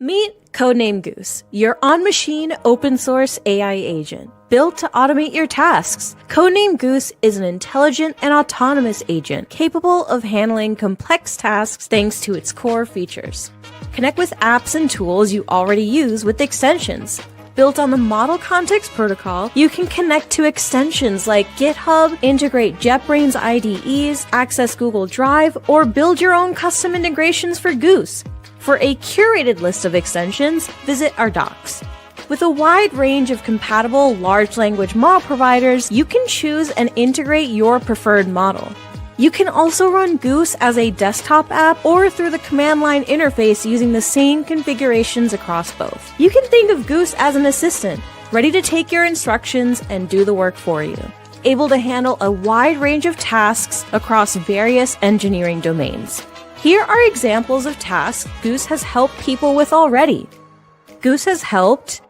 Meet Codename Goose, your on-machine open-source AI agent, built to automate your tasks. Codename Goose is an intelligent and autonomous agent capable of handling complex tasks thanks to its core features. Connect with apps and tools you already use with extensions. Built on the Model Context Protocol, you can connect to extensions like GitHub, integrate JetBrains IDEs, access Google Drive, or build your own custom integrations for Goose. For a curated list of extensions, visit our docs. With a wide range of compatible large language model providers, you can choose and integrate your preferred model. You can also run Goose as a desktop app or through the command line interface using the same configurations across both. You can think of Goose as an assistant, ready to take your instructions and do the work for you. Able to handle a wide range of tasks across various engineering domains. Here are examples of tasks Goose has helped people with already. Goose has helped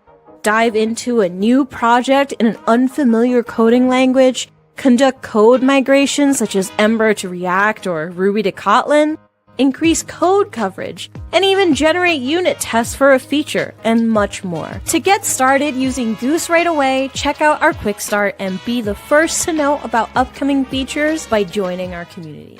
dive into a new project in an unfamiliar coding language, conduct code migrations such as Ember to React or Ruby to Kotlin, increase code coverage, and even generate unit tests for a feature, and much more. To get started using Goose right away, check out our quick start and be the first to know about upcoming features by joining our community.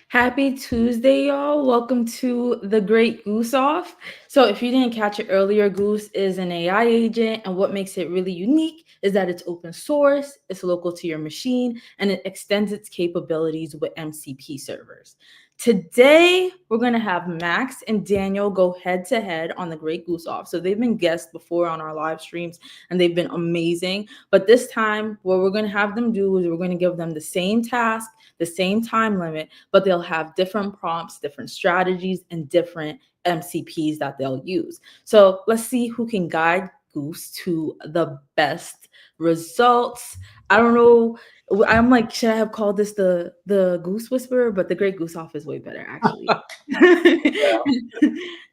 Happy Tuesday, y'all. Welcome to the Great Goose Off. So if you didn't catch it earlier, Goose is an AI agent, and what makes it really unique is that it's open source, it's local to your machine, and it extends its capabilities with MCP servers. Today, we're going to have Max and Daniel go head-to-head on the Great Goose Off. So they've been guests before on our live streams, and they've been amazing. But this time, what we're going to have them do is we're going to give them the same task, the same time limit, but they'll have different prompts, different strategies, and different MCPs that they'll use. So let's see who can guide Goose to the best results. I don't know. I'm like, should I have called this the Goose Whisperer? But the Great Goose Off is way better, actually.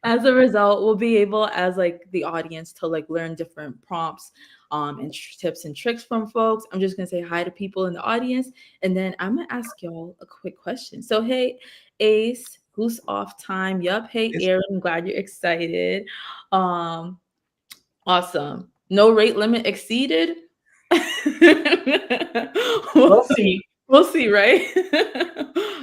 As a result, we'll be able, as like the audience, to like learn different prompts and tips and tricks from folks. I'm just gonna say hi to people in the audience, and then I'm gonna ask y'all a quick question. So, hey, Ace, Goose Off time. Yup. Hey, Aaron, I'm glad you're excited. Awesome. No rate limit exceeded. We'll see. We'll see, right?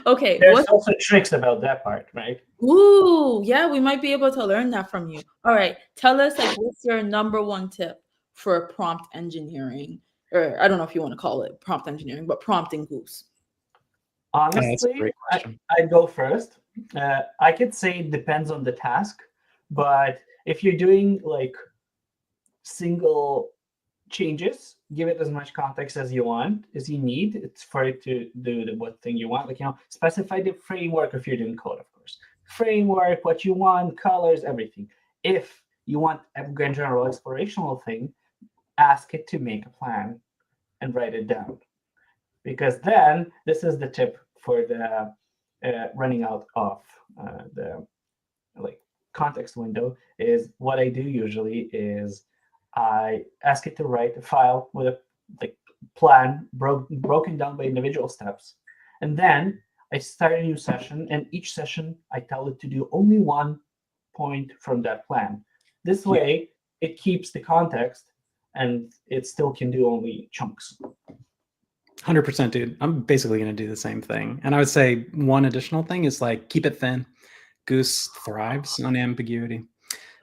Okay. There's also tricks about that part, right? Ooh, yeah, we might be able to learn that from you. All right. Tell us, like, what's your number one tip for prompt engineering? Or I don't know if you want to call it prompt engineering, but prompting Goose. Honestly, I'd go first. I could say it depends on the task, but if you're doing like single changes, give it as much context as you need. It's for it to do the what thing you want. Like, specify the framework if you're doing code, of course. Framework, what you want, colors, everything. If you want a general explorational thing, ask it to make a plan and write it down. Because then, this is the tip for the running out of the context window, is what I do usually is I ask it to write a file with a plan broken down by individual steps. And then I start a new session, and each session I tell it to do only one point from that plan. This way, it keeps the context, and it still can do only chunks. 100%, dude. I'm basically going to do the same thing. And I would say one additional thing is like keep it thin. Goose thrives on ambiguity.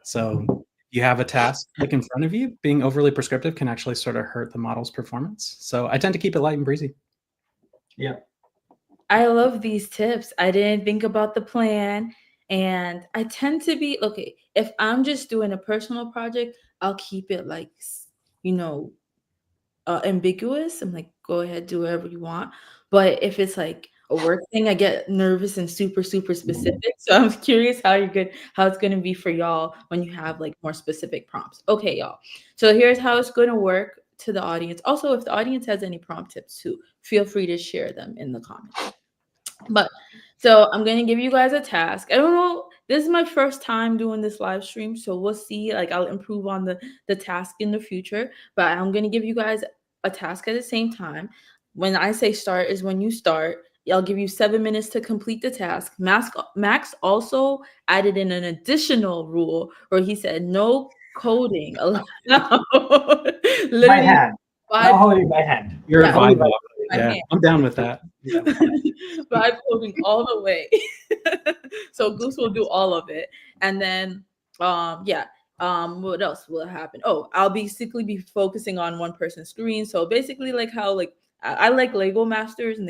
So you have a task like in front of you, being overly prescriptive can actually sort of hurt the model's performance. So I tend to keep it light and breezy. Yeah. I love these tips. I didn't think about the plan. And I tend to be, okay, if I'm just doing a personal project, I'll keep it like, you know, ambiguous. I'm like, go ahead, do whatever you want. But if it's like a work thing, I get nervous and super specific. So I'm curious how it's gonna be for y'all when you have like more specific prompts. Okay, y'all. So here's how it's gonna work to the audience. Also, if the audience has any prompt tips too, feel free to share them in the comments. But so I'm gonna give you guys a task. I don't know. This is my first time doing this live stream, so we'll see. Like I'll improve on the task in the future. But I'm gonna give you guys a task at the same time. When I say start is when you start. I'll give you 7 minutes to complete the task. Max also added in an additional rule where he said no coding allowed. Literally By hand. five. No holding by hand. You're Yeah. a vibe. By Yeah, hand. I'm down with that. Vibe coding all the way. So Goose will do all of it. And then what else will happen? Oh, I'll basically be focusing on one person's screen. So basically like how like I like Lego masters and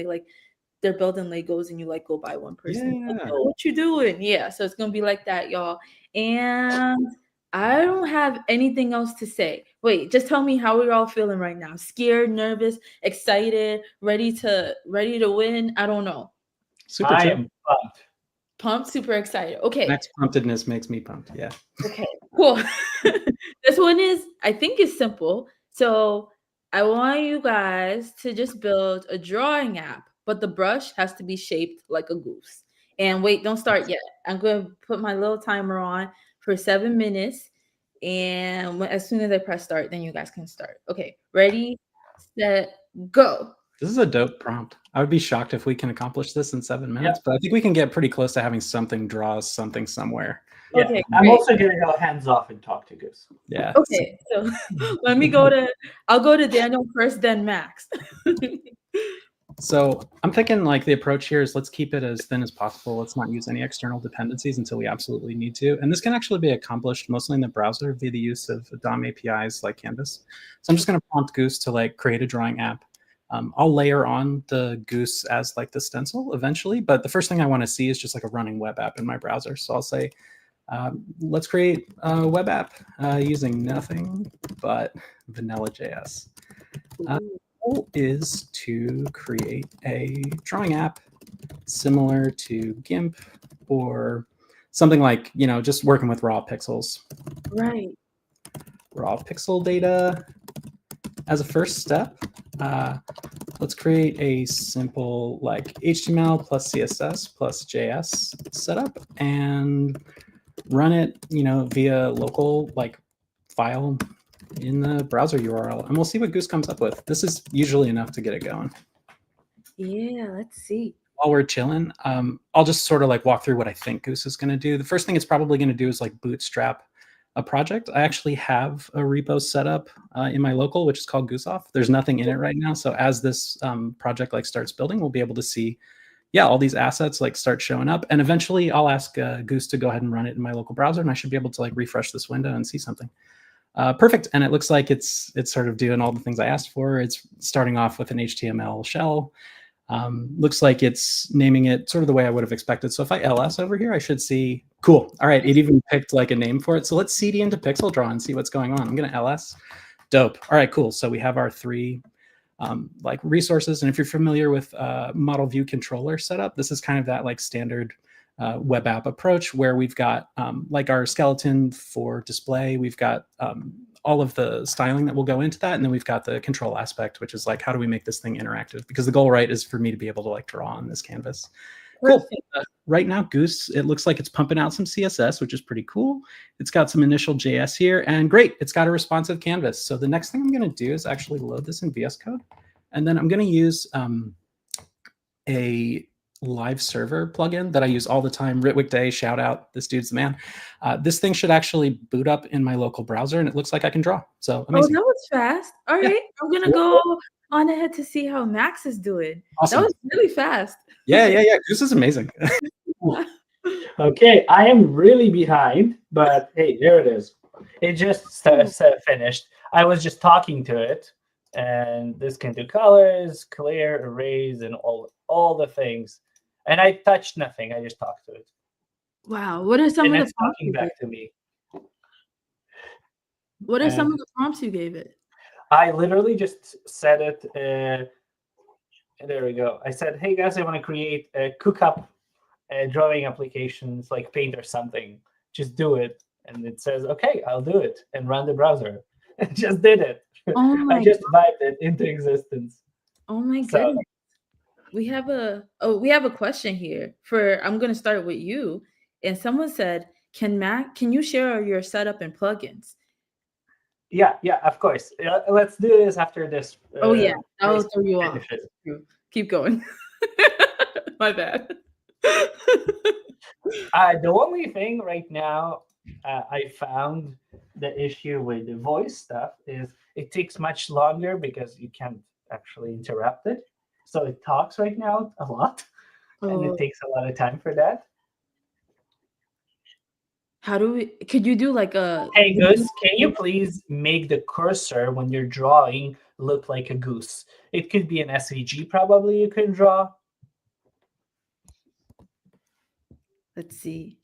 they're building Legos and you like go by one person. Yeah. Oh, what you doing? Yeah. So it's gonna be like that, y'all. And I don't have anything else to say. Wait, just tell me how we're all feeling right now. Scared, nervous, excited, ready to win. I don't know. Super I chill. am pumped. Pumped, super excited. Okay. Max pumpedness makes me pumped. Yeah. Okay, cool. This one I think is simple. So I want you guys to just build a drawing app, but the brush has to be shaped like a goose. And wait, don't start yet. I'm going to put my little timer on for 7 minutes. And as soon as I press start, then you guys can start. Okay, ready, set, go. This is a dope prompt. I would be shocked if we can accomplish this in 7 minutes, but I think we can get pretty close to having something draw something somewhere. Yeah. Okay, I'm great. also gonna go hands off and talk to Goose. Yeah. Okay, so I'll go to Daniel first, then Max. So I'm thinking like the approach here is let's keep it as thin as possible. Let's not use any external dependencies until we absolutely need to. And this can actually be accomplished mostly in the browser via the use of DOM APIs like Canvas. So I'm just going to prompt Goose to like create a drawing app. I'll layer on the Goose as like the stencil eventually, but the first thing I want to see is just like a running web app in my browser. So I'll say, let's create a web app using nothing but vanilla.js. Goal is to create a drawing app similar to GIMP or something like, you know, just working with raw pixels. Right. Raw pixel data as a first step. Let's create a simple like HTML plus CSS plus JS setup and run it, you know, via local like file in the browser URL, and we'll see what Goose comes up with. This is usually enough to get it going. Yeah, let's see. While we're chilling, I'll just sort of like walk through what I think Goose is going to do. The first thing it's probably going to do is like bootstrap a project. I actually have a repo set up in my local, which is called Goose Off. There's nothing in it right now. So as this project like starts building, we'll be able to see, yeah, all these assets like start showing up. And eventually I'll ask Goose to go ahead and run it in my local browser, and I should be able to like refresh this window and see something. Perfect. And it looks like it's sort of doing all the things I asked for. It's starting off with an HTML shell. Looks like it's naming it sort of the way I would have expected. So if I ls over here, I should see, cool. All right, it even picked like a name for it. So let's cd into pixel draw and see what's going on. I'm going to ls. Dope. All right, cool. So we have our three like resources. And if you're familiar with model view controller setup, this is kind of that like standard web app approach where we've got like our skeleton for display. We've got all of the styling that will go into that. And then we've got the control aspect, which is like, how do we make this thing interactive? Because the goal, right, is for me to be able to like draw on this canvas. Cool. Right now, Goose, it looks like it's pumping out some CSS, which is pretty cool. It's got some initial JS here, and great, it's got a responsive canvas. So the next thing I'm going to do is actually load this in VS Code. And then I'm going to use a live server plugin that I use all the time. Ritwick Day, shout out, this dude's the man. This thing should actually boot up in my local browser, and it looks like I can draw. So amazing. Oh, that was fast. All right, yeah. I'm gonna go on ahead to see how Max is doing. Awesome. That was really fast. Yeah. This is amazing. Okay, I am really behind, but hey, there it is. It just finished. I was just talking to it, and this can do colors, clear, erase, and all the things. And I touched nothing. I just talked to it. Wow. What are some and of the it's prompts talking you back gave? to me. What are some of the prompts you gave it? I literally just said it. There we go. I said, "Hey guys, I want to create a cookup drawing applications like Paint or something. Just do it." And it says, "Okay, I'll do it," and run the browser. It just did it. Oh my I just vibed it into existence. Oh my goodness. We have a question here I'm going to start with you. And someone said, can you share your setup and plugins? Yeah, of course. Let's do this after this. Oh yeah, I'll throw you off. finishes. Keep going. My bad. The only thing right now I found the issue with the voice stuff is it takes much longer because you can't actually interrupt it. So it talks right now a lot, and it takes a lot of time for that. Could you do like a... Hey, Goose, can you please make the cursor when you're drawing look like a goose? It could be an SVG probably you can draw. Let's see.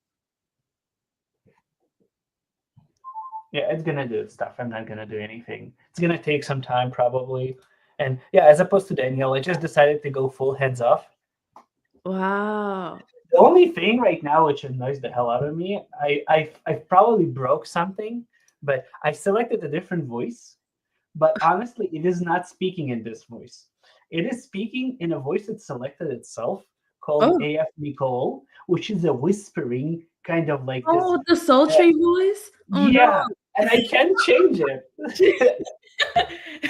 Yeah, it's going to do stuff. I'm not going to do anything. It's going to take some time probably. And yeah, as opposed to Daniel, I just decided to go full hands off. Wow. The only thing right now which annoys the hell out of me, I probably broke something, but I selected a different voice. But honestly, it is not speaking in this voice. It is speaking in a voice that selected itself called AF Nicole, which is a whispering kind of like this. Oh, the sultry voice? Oh, yeah, no. And I can't change it.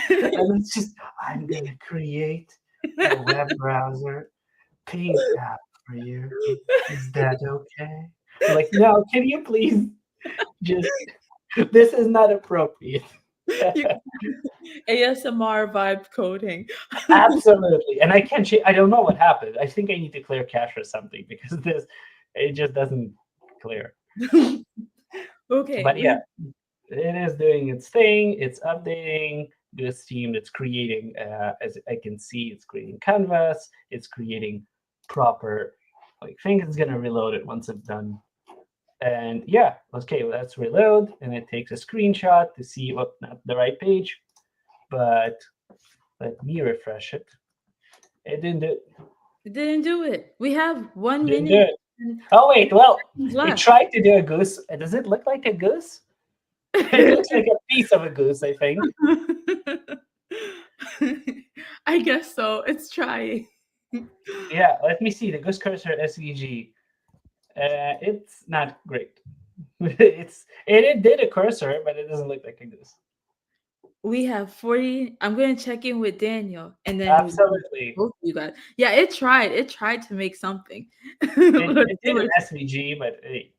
And it's just, I'm going to create a web browser Paint app for you. Is that okay? I'm like, no, can you please just, this is not appropriate. ASMR vibe coding. Absolutely. And I can't change, I don't know what happened. I think I need to clear cache or something because it just doesn't clear. Okay. But yeah, it is doing its thing. It's updating this team. It's creating, as I can see, it's creating canvas. It's creating proper thing. It's going to reload it once it's done. And yeah, okay, let's reload. And it takes a screenshot to see what, not the right page. But let me refresh it. It didn't do it. It didn't do it. We have 1 minute. Oh, wait. Well, it tried to do a goose. Does it look like a goose? It looks like a piece of a goose, I think. I guess so. It's trying. Yeah, let me see. The goose cursor SVG. It's not great. It did a cursor, but it doesn't look like a goose. We have 40. I'm going to check in with Daniel, and then absolutely both you guys. Yeah, it tried. It tried to make something. It did an SVG, but hey.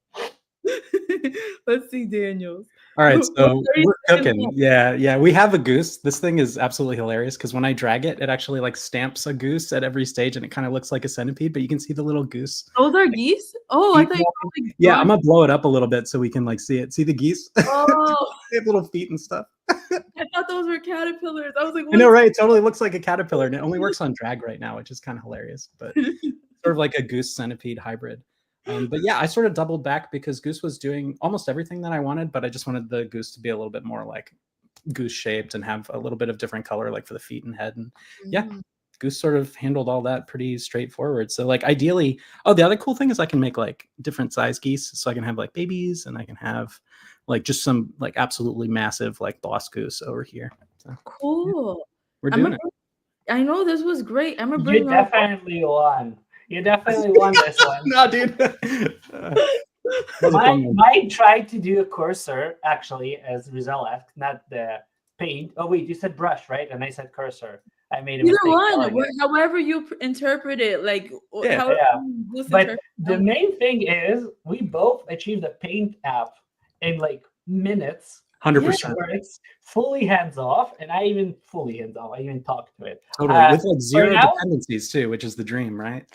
Let's see Daniel's. All right, so we're cooking. Yeah. We have a goose. This thing is absolutely hilarious because when I drag it, it actually stamps a goose at every stage, and it kind of looks like a centipede. But you can see the little goose. Those are geese. Oh, I thought. Yeah, I'm gonna blow it up a little bit so we can see it. See the geese? Oh, they have little feet and stuff. I thought those were caterpillars. I was like, I know, right? It totally looks like a caterpillar, and it only works on drag right now, which is kind of hilarious. But sort of like a goose centipede hybrid. But yeah, I sort of doubled back because Goose was doing almost everything that I wanted, but I just wanted the Goose to be a little bit more like goose shaped and have a little bit of different color, like for the feet and head. And yeah, Goose sort of handled all that pretty straightforward. So ideally, the other cool thing is I can make different size geese. So I can have babies, and I can have just some absolutely massive boss goose over here. So, cool. Yeah, we're doing it. I know this was great. I'm gonna bring you definitely won. You definitely won this one. No, dude. Mine tried to do a cursor, actually, as Rizal asked, not the paint. Oh, wait, you said brush, right? And I said cursor. I made a mistake. However you interpret it, But the main thing is we both achieved a paint app in minutes. 100%. Where it's fully hands off, and I even fully hands off. I even talked to it. Totally, with zero dependencies too, which is the dream, right?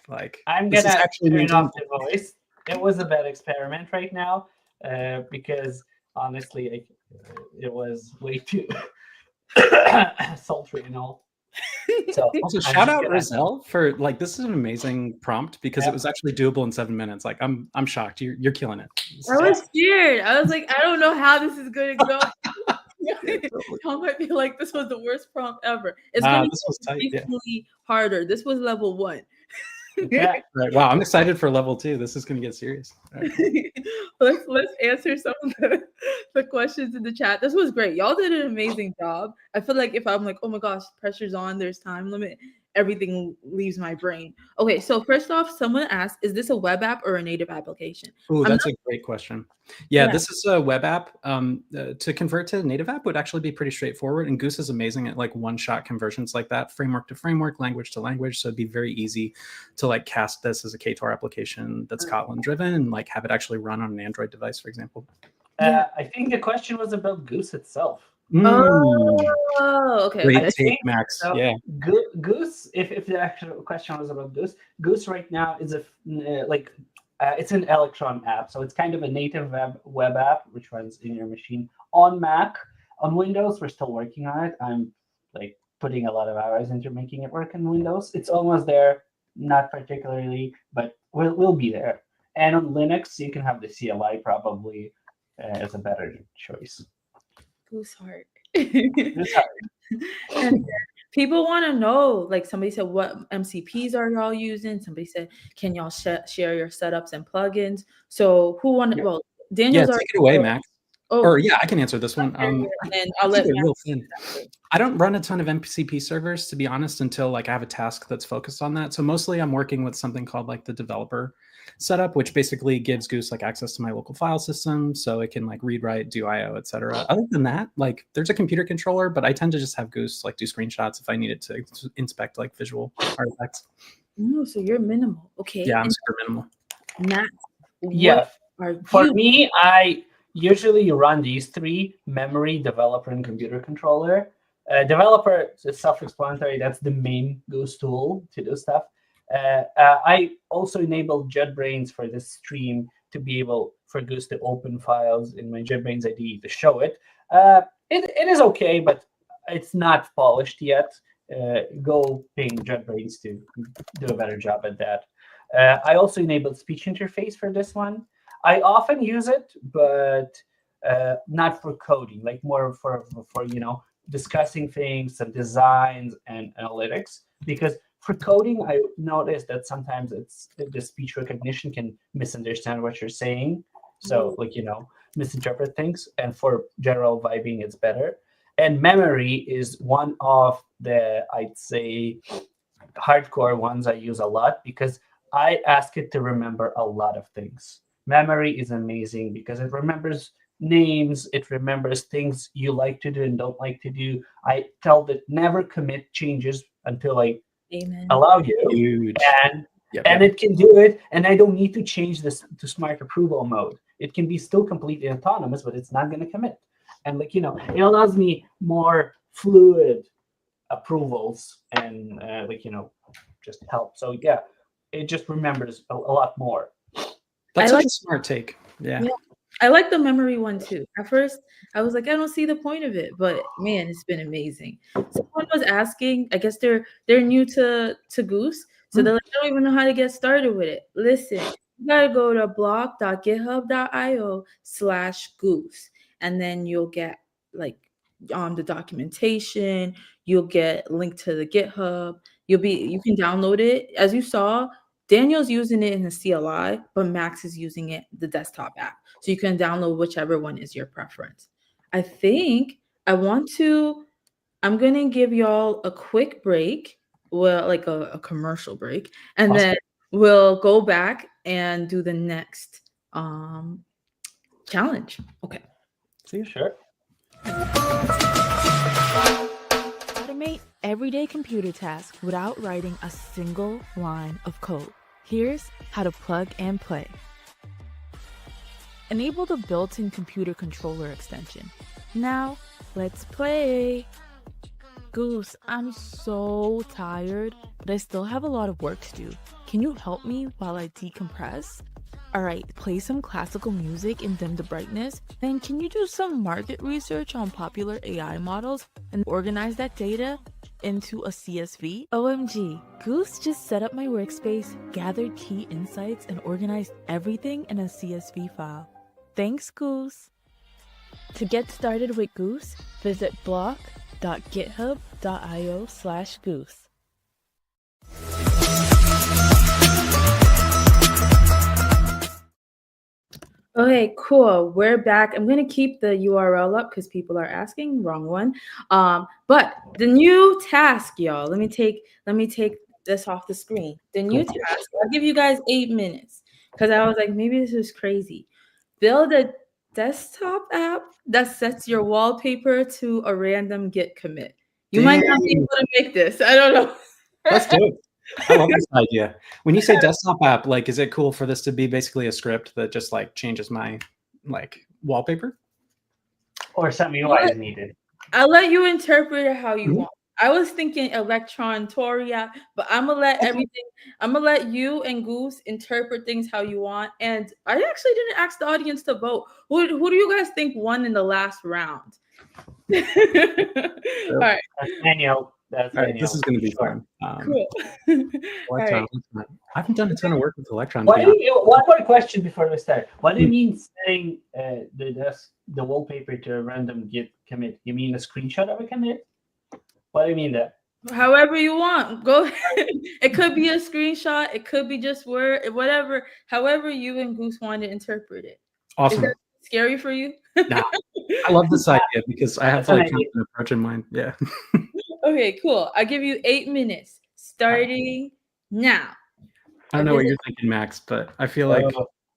I'm gonna actually turn off the voice. It was a bad experiment right now because honestly, it was way too sultry and all. So Also, I'm shout just out gonna. Roselle for like this is an amazing prompt because it Yep. was actually doable in 7 minutes. Like I'm shocked. You're killing it. I was scared. I was like, I don't know how this is gonna go. Y'all might be like, this was the worst prompt ever. It's gonna This was tight. Yeah. be harder. This was level 1. Yeah. Right. Wow. I'm excited for level 2. This is going to get serious. Right. let's answer some of the questions in the chat. This was great. Y'all did an amazing job. I feel like if I'm like, oh my gosh, pressure's on, there's time limit, everything leaves my brain. Okay, so first off, someone asked, is this a web app or a native application? Oh, that's a great question. Yeah, this is a web app. To convert to a native app would actually be pretty straightforward. And Goose is amazing at like one-shot conversions like that, framework to framework, language to language. So it'd be very easy to like cast this as a KTOR application that's Kotlin driven and like have it actually run on an Android device, for example. I think the question was about Goose itself. Oh, okay. Great take, Max. So yeah. Goose, if the actual question was about Goose right now is it's an Electron app. So it's kind of a native web app, which runs in your machine on Mac. On Windows, we're still working on it. I'm like putting a lot of hours into making it work in Windows. It's almost there, not particularly, but we'll be there. And on Linux, you can have the CLI probably as a better choice. Goose heart. And people want to know, like somebody said, what MCPs are y'all using? Somebody said, can y'all share your setups and plugins? So who wanted? Well, Daniel's take it away, Max. Oh, or yeah, I can answer this one. and I'll let real thin. I don't run a ton of MCP servers, to be honest, until like I have a task that's focused on that. So mostly I'm working with something called like the developer setup, which basically gives Goose like access to my local file system, so it can like read, write, do IO, etc. Other than that, like there's a computer controller, but I tend to just have Goose like do screenshots if I need it to inspect like visual artifacts. Oh, so you're minimal, okay? Yeah, I'm super minimal. Matt, yeah, for me, I usually run these three: memory, developer, and computer controller. Developer is self-explanatory. That's the main Goose tool to do stuff. I also enabled JetBrains for this stream to be able for Goose to open files in my JetBrains IDE to show it. It is okay, but it's not polished yet. Go ping JetBrains to do a better job at that. I also enabled speech interface for this one. I often use it, but not for coding, like more for discussing things, some designs and analytics. Because for coding, I noticed that sometimes the speech recognition can misunderstand what you're saying. So misinterpret things. And for general vibing, it's better. And memory is one of the, I'd say, hardcore ones I use a lot because I ask it to remember a lot of things. Memory is amazing because it remembers names, it remembers things you like to do and don't like to do. I tell it never commit changes until I allow you. Huge. And it can do it, and I don't need to change this to smart approval mode. It can be still completely autonomous, but it's not going to commit. And it allows me more fluid approvals and just help. So yeah, it just remembers a lot more. That's such a smart take. Yeah. I like the memory one too. At first, I was like, I don't see the point of it, but man, it's been amazing. Someone was asking, I guess they're new to Goose, so they're like, I don't even know how to get started with it. Listen, you gotta go to blog.github.io/Goose, and then you'll get like the documentation. You'll get linked to the GitHub. You can download it. As you saw, Daniel's using it in the CLI, but Max is using it the desktop app. So you can download whichever one is your preference. I think I'm going to give y'all a quick break, well, like a commercial break, and then we'll go back and do the next challenge. Okay. See you, sure. Automate everyday computer tasks without writing a single line of code. Here's how to plug and play. Enable the built-in computer controller extension. Now, let's play. Goose, I'm so tired, but I still have a lot of work to do. Can you help me while I decompress? Alright, play some classical music and dim the brightness. Then can you do some market research on popular AI models and organize that data into a CSV? OMG, Goose just set up my workspace, gathered key insights, and organized everything in a CSV file. Thanks, Goose. To get started with Goose, visit block.github.io/goose. Okay, cool. We're back. I'm gonna keep the URL up because people are asking. Wrong one. But the new task, y'all. Let me take this off the screen. The new task. I'll give you guys 8 minutes because I was like, maybe this is crazy. Build a desktop app that sets your wallpaper to a random Git commit. You might not be able to make this. I don't know. Let's do it. I love this idea. When you say desktop app, like, is it cool for this to be basically a script that just like changes my like wallpaper? Or some UI is needed. I'll let you interpret it how you want. I was thinking Electron Toria, but I'm gonna let you and Goose interpret things how you want. And I actually didn't ask the audience to vote. Who do you guys think won in the last round? All right. That's Daniel. That's All right, this is going to be fun. Cool. Electron. I haven't done a ton of work with Electron. One more question before we start. What do you mean setting the wallpaper to a random Git commit? You mean a screenshot of a commit? What do you mean that? However you want. Go ahead. It could be a screenshot. It could be just Word. Whatever. However you and Goose want to interpret it. Awesome. Is that scary for you? Nah, I love this idea because I have like an approach in mind. Yeah. Okay, cool. I'll give you 8 minutes starting now. I don't know what you're thinking, Max, but I feel like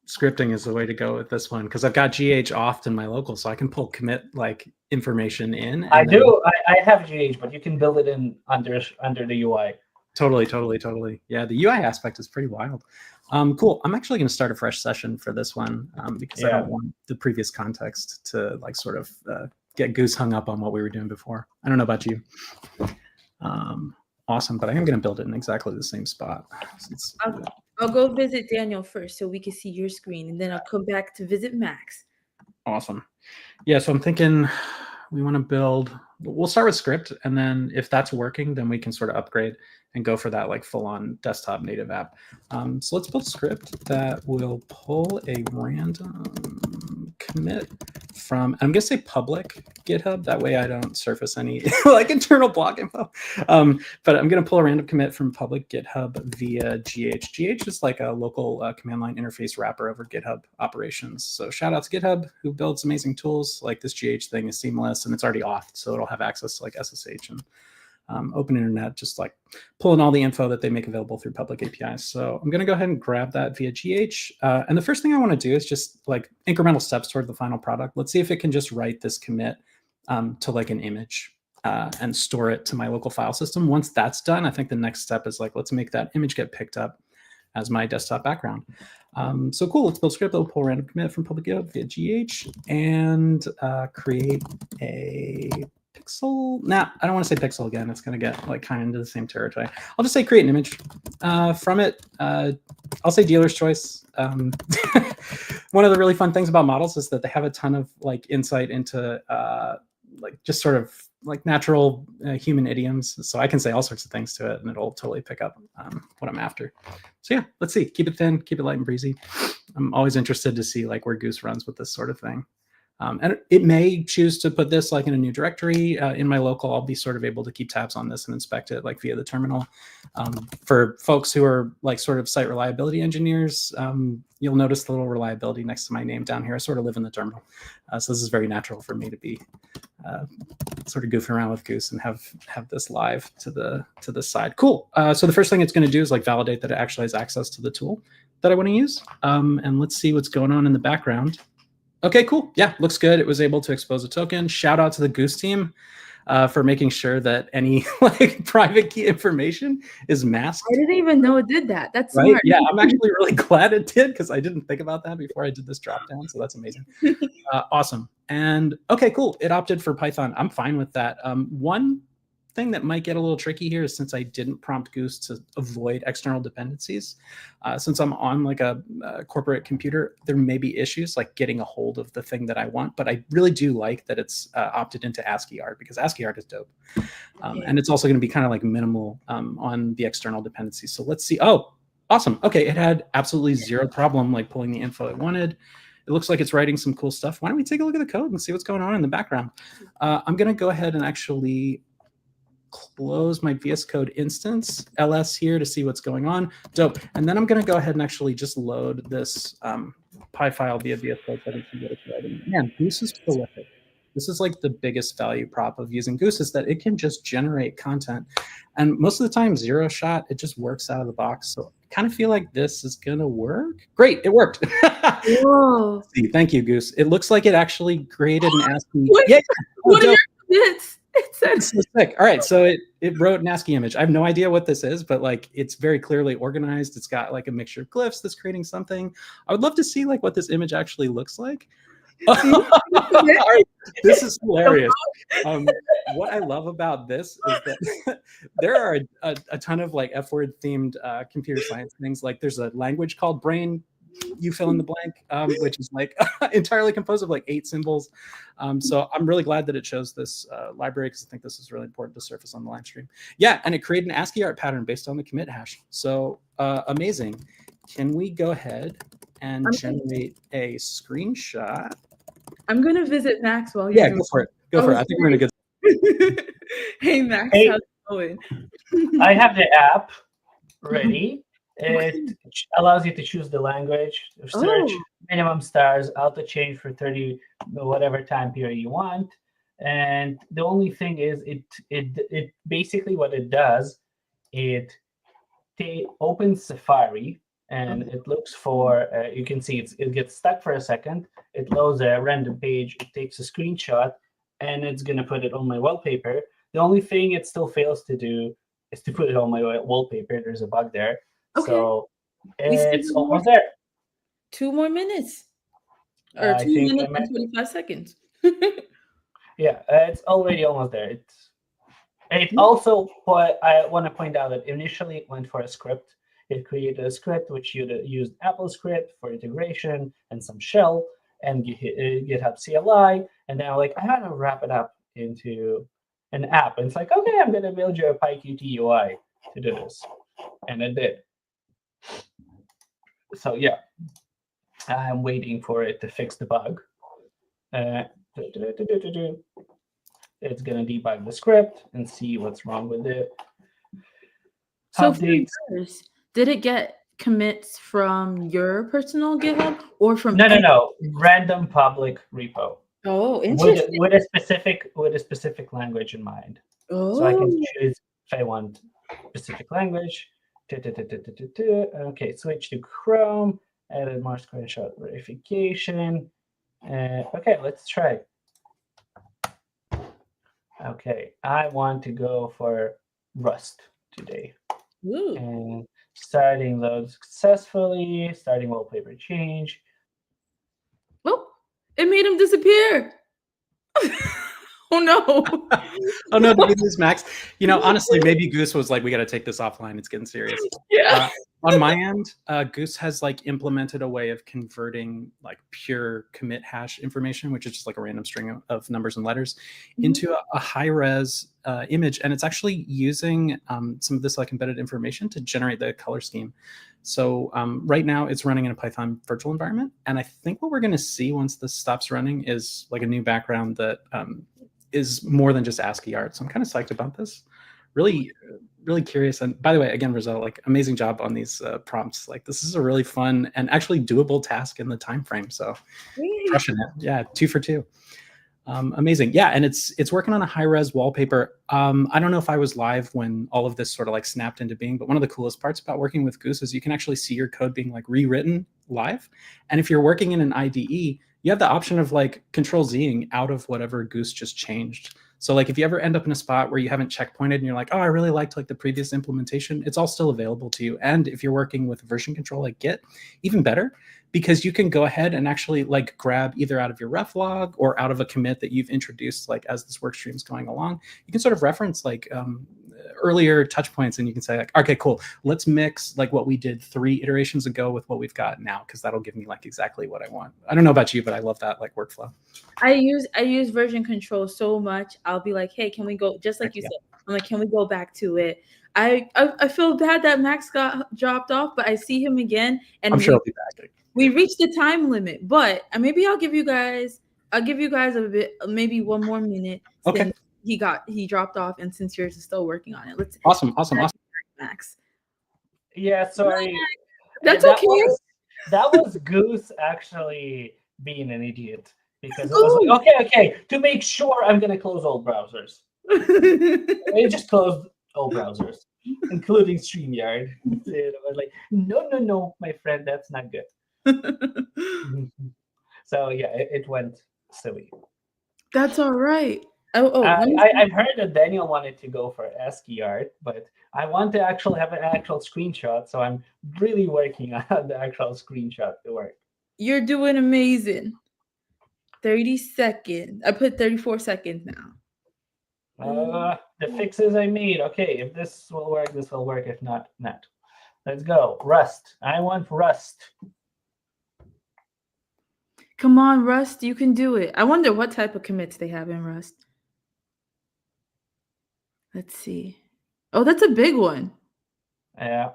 scripting is the way to go with this one because I've got GH off in my local, so I can pull commit like information in. I do. I have GH, but you can build it in under the UI. Totally. Yeah, the UI aspect is pretty wild. Cool. I'm actually going to start a fresh session for this one because I don't want the previous context to like sort of get Goose hung up on what we were doing before. I don't know about you. Awesome, but I am going to build it in exactly the same spot. I'll go visit Daniel first so we can see your screen, and then I'll come back to visit Max. Awesome. Yeah, so I'm thinking we want to build, we'll start with script, and then if that's working, then we can sort of upgrade and go for that like full-on desktop native app. So let's build a script that will pull a random commit from, I'm going to say public GitHub. That way I don't surface any like internal block info. But I'm going to pull a random commit from public GitHub via GH. GH is like a local command line interface wrapper over GitHub operations. So shout out to GitHub who builds amazing tools. Like this GH thing is seamless and it's already auth, so it'll have access to like SSH and open internet, just like pulling all the info that they make available through public APIs. So I'm going to go ahead and grab that via GH. And the first thing I want to do is just like incremental steps toward the final product. Let's see if it can just write this commit to like an image and store it to my local file system. Once that's done, I think the next step is like, let's make that image get picked up as my desktop background. So cool, let's build a script that will pull random commit from public GitHub via GH and create a pixel. Nah, I don't want to say pixel again. It's going to get like kind of into the same territory. I'll just say create an image from it. I'll say dealer's choice. One of the really fun things about models is that they have a ton of like insight into like just sort of like natural human idioms. So I can say all sorts of things to it and it'll totally pick up what I'm after. So yeah, let's see. Keep it thin, keep it light and breezy. I'm always interested to see like where Goose runs with this sort of thing. And it may choose to put this like in a new directory in my local. I'll be sort of able to keep tabs on this and inspect it like via the terminal. For folks who are like sort of site reliability engineers, you'll notice the little reliability next to my name down here. I sort of live in the terminal. So this is very natural for me to be sort of goofing around with Goose and have this live to the side. Cool. So the first thing it's going to do is like validate that it actually has access to the tool that I want to use. And let's see what's going on in the background. Okay, cool. Yeah, looks good. It was able to expose a token. Shout out to the Goose team for making sure that any like private key information is masked. I didn't even know it did that. That's right. Smart. Yeah, I'm actually really glad it did because I didn't think about that before I did this drop down. So that's amazing. Awesome. And okay, cool. It opted for Python. I'm fine with that. One thing that might get a little tricky here is since I didn't prompt Goose to avoid external dependencies, since I'm on like a corporate computer, there may be issues like getting a hold of the thing that I want, but I really do like that it's opted into ASCII art, because ASCII art is dope. And it's also going to be kind of like minimal on the external dependencies. So let's see. Oh, awesome. Okay, it had absolutely zero problem like pulling the info it wanted. It looks like it's writing some cool stuff. Why don't we take a look at the code and see what's going on in the background? I'm going to go ahead and actually close my VS Code instance ls here to see what's going on. Dope. And then I'm going to go ahead and actually just load this Py file via VS Code so I can see what it's writing. Man, Goose is prolific. This is like the biggest value prop of using Goose, is that it can just generate content. And most of the time, zero shot, it just works out of the box. So I kind of feel like this is going to work. Great, it worked. Whoa. Thank you, Goose. It looks like it actually created an ASCII. What? Yeah. What are your bits? It said it's so sick. All right, so it wrote an ASCII image. I have no idea what this is, but like it's very clearly organized. It's got like a mixture of glyphs that's creating something. I would love to see like what this image actually looks like. All right, this is hilarious. What I love about this is that there are a ton of like F-word themed computer science things. Like there's a language called Brain, you fill in the blank, which is like entirely composed of like 8 symbols. So I'm really glad that it chose this library, because I think this is really important to surface on the live stream. Yeah, and it created an ASCII art pattern based on the commit hash. So amazing. Can we go ahead and generate a screenshot? I'm going to visit Max while you're go for it. Go for it. I think we're in a good. Hey, Max, Hey. how's it going? I have the app ready. It allows you to choose the language, search minimum stars, auto change for 30 whatever time period you want. And the only thing is, it basically what it does, it opens Safari and it looks for. You can see it gets stuck for a second. It loads a random page. It takes a screenshot, and it's gonna put it on my wallpaper. The only thing it still fails to do is to put it on my wallpaper. There's a bug there. Okay. So it's almost there. 2 more minutes. Or I 2 think minutes and 25 seconds. Yeah, it's already almost there. It also, what I want to point out, that initially it went for a script. It created a script which used Apple script for integration and some shell and GitHub CLI. And then I'm like, I want to wrap it up into an app. And it's like, okay, I'm going to build you a PyQt UI to do this. And it did. So yeah, I'm waiting for it to fix the bug. It's going to debug the script and see what's wrong with it. So for yours, did it get commits from your personal GitHub or from No. Random public repo. Oh, interesting. With a specific language in mind. Oh. So I can choose if I want specific language. Okay, switch to Chrome. Added more screenshot verification. Okay, let's try. Okay, I want to go for Rust today. Ooh. And starting load successfully. Starting wallpaper change. Oh, it made him disappear. Oh no. Oh no, did we lose Max? You know, honestly, maybe Goose was like, we got to take this offline. It's getting serious. Yeah. On my end, Goose has like implemented a way of converting like pure commit hash information, which is just like a random string of numbers and letters, into a high-res image. And it's actually using some of this like embedded information to generate the color scheme. So right now it's running in a Python virtual environment. And I think what we're going to see once this stops running is like a new background that is more than just ASCII art. So I'm kind of psyched about this. Really, really curious. And by the way, again, Rizal, like amazing job on these prompts. Like this is a really fun and actually doable task in the time frame. So crushing it. Yeah, 2 for 2. Amazing. Yeah, and it's working on a high-res wallpaper. I don't know if I was live when all of this sort of like snapped into being, but one of the coolest parts about working with Goose is you can actually see your code being like rewritten live. And if you're working in an IDE, you have the option of like Control-Zing out of whatever Goose just changed. So like if you ever end up in a spot where you haven't checkpointed and you're like, oh, I really liked like the previous implementation, it's all still available to you. And if you're working with version control like Git, even better, because you can go ahead and actually like grab either out of your ref log or out of a commit that you've introduced like as this work stream is going along. You can sort of reference like earlier touch points, and you can say like, okay, cool, let's mix like what we did 3 iterations ago with what we've got now, because that'll give me like exactly what I want. I don't know about you, but I love that like workflow. I use version control so much. I'll be like, hey, can we go, just like you said, I'm like, can we go back to it? I feel bad that Max got dropped off, but I see him again, and I'm sure he'll be back. We reached the time limit, but maybe I'll give you guys a bit, maybe 1 more minute. Okay. He dropped off, and since yours is still working on it, let's awesome, Max. Yeah, sorry. That's okay. That was Goose actually being an idiot, because it was like, okay, to make sure I'm gonna close all browsers. I just closed all browsers, including StreamYard. I was like, no, my friend, that's not good. So yeah, it went silly. That's all right. I've heard that Daniel wanted to go for ASCII art, but I want to actually have an actual screenshot, so I'm really working on the actual screenshot to work. You're doing amazing. 30 seconds. I put 34 seconds now. The fixes I made. Okay, if this will work, this will work. If not, not. Let's go. Rust. I want Rust. Come on, Rust. You can do it. I wonder what type of commits they have in Rust. Let's see. Oh, that's a big one. Yeah.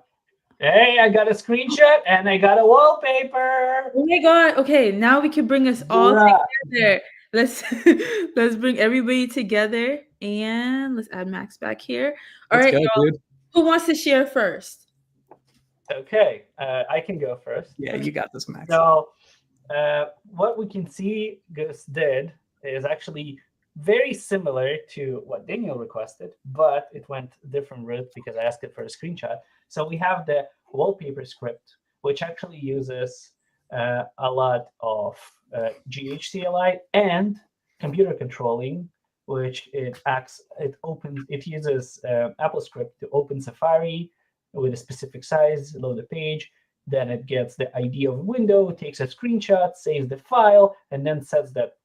Hey, I got a screenshot and I got a wallpaper. Oh my god. Okay, now we can bring us all together. Let's bring everybody together, and let's add Max back here. All right, y'all. Who wants to share first? Okay, I can go first. Yeah, you got this, Max. So what we can see Gus did is actually very similar to what Daniel requested, but it went a different route because I asked it for a screenshot. So we have the wallpaper script, which actually uses a lot of GHCLI and computer controlling, which it uses AppleScript to open Safari with a specific size, load the page. Then it gets the ID of a window, takes a screenshot, saves the file, and then sets that